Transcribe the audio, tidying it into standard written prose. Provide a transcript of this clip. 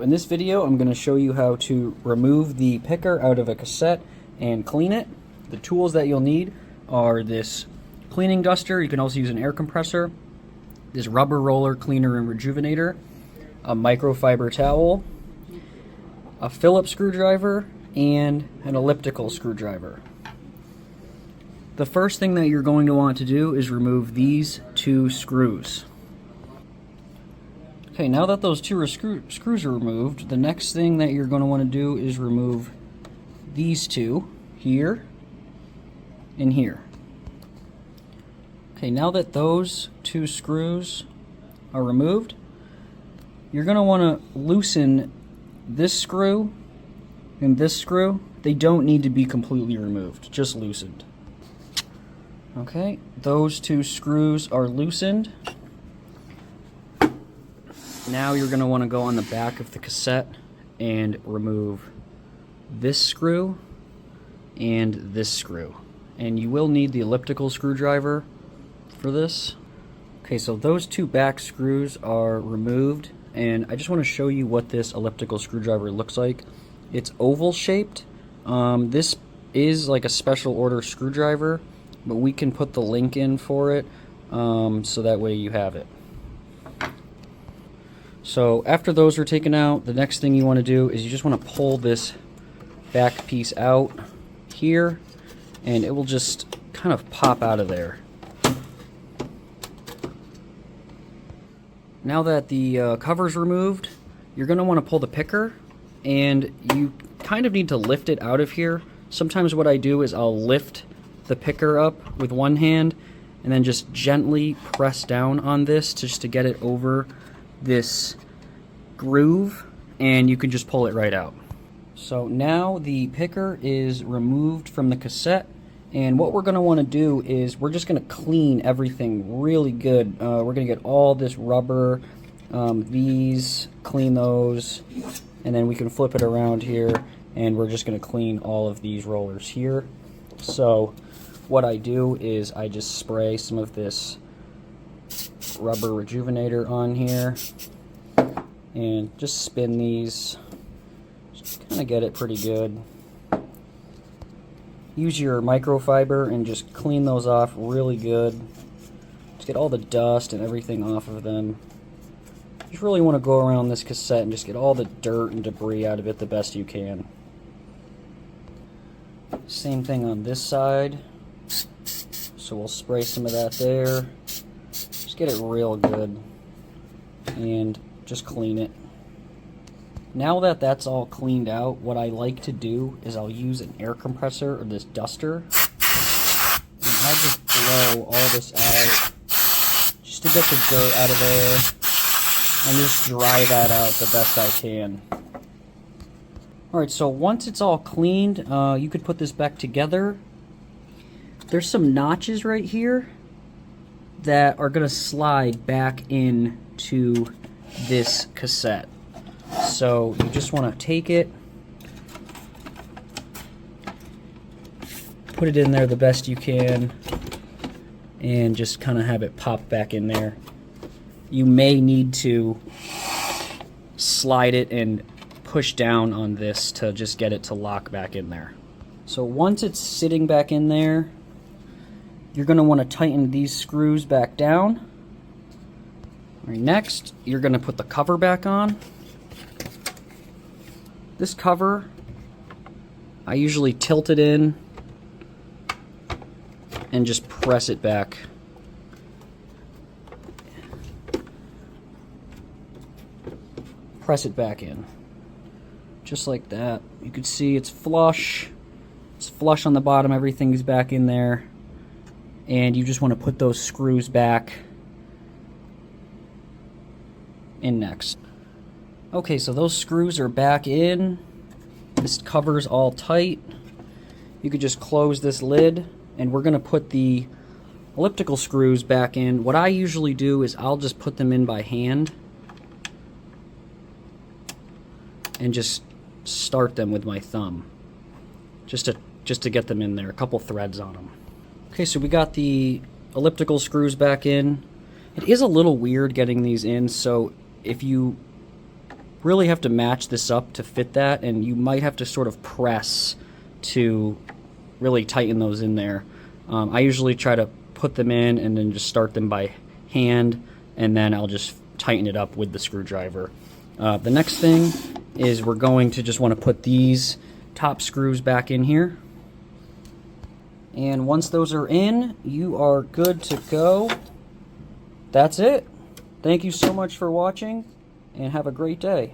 in this video I'm going to show you how to remove the picker out of a cassette and clean it. The tools that you'll need are this cleaning duster. You can also use an air compressor, this rubber roller cleaner and rejuvenator, a microfiber towel, a Phillips screwdriver, and an elliptical screwdriver. The first thing that you're going to want to do is remove these two screws. Okay, now that those two screws are removed, the next thing that you're going to want to do is remove these two, here and here. Okay, now that those two screws are removed, you're going to want to loosen this screw and this screw. They don't need to be completely removed, just loosened. Okay, those two screws are loosened. Now you're going to want to go on the back of the cassette and remove this screw and this screw. And you will need the elliptical screwdriver for this. Okay, so those two back screws are removed, and I just want to show you what this elliptical screwdriver looks like. It's oval shaped. This is like a special order screwdriver, but we can put the link in for it so that way you have it. So after those are taken out, the next thing you want to do is you just want to pull this back piece out here, and it will just kind of pop out of there. Now that the cover's removed, you're going to want to pull the picker, and you kind of need to lift it out of here. Sometimes what I do is I'll lift the picker up with one hand and then just gently press down on this just to get it over this groove, and you can just pull it right out. So now the picker is removed from the cassette, and what we're going to want to do is we're just going to clean everything really good. We're going to get all this rubber, these, clean those, and then we can flip it around here, and we're just going to clean all of these rollers here. So what I do is I just spray some of this rubber rejuvenator on here and just spin these, just kind of get it pretty good. Use your microfiber and just clean those off really good. Just get all the dust and everything off of them. Just really want to go around this cassette and just get all the dirt and debris out of it the best you can. Same thing on this side. So we'll spray some of that there. Just get it real good and just clean it. Now that that's all cleaned out, what I like to do is I'll use an air compressor or this duster, and I'll just blow all this out just to get the dirt out of there and just dry that out the best I can. Alright, so once it's all cleaned, you could put this back together. There's some notches right here that are going to slide back into this cassette. So you just want to take it, put it in there the best you can, and just kind of have it pop back in there. You may need to slide it and push down on this to just get it to lock back in there. So once it's sitting back in there, you're going to want to tighten these screws back down. All right, next, you're going to put the cover back on. This cover, I usually tilt it in and just press it back. Press it back in. Just like that. You can see it's flush. It's flush on the bottom, everything's back in there. And you just want to put those screws back in next. Okay, so those screws are back in. This cover's all tight. You could just close this lid, and we're going to put the elliptical screws back in. What I usually do is I'll just put them in by hand and just start them with my thumb, just to get them in there, a couple threads on them. Okay, so we got the elliptical screws back in. It is a little weird getting these in, so if you really have to match this up to fit that, and you might have to sort of press to really tighten those in there. I usually try to put them in and then just start them by hand, and then I'll just tighten it up with the screwdriver. The next thing is we're going to just want to put these top screws back in here. And once those are in, you are good to go. That's it. Thank you so much for watching, and have a great day.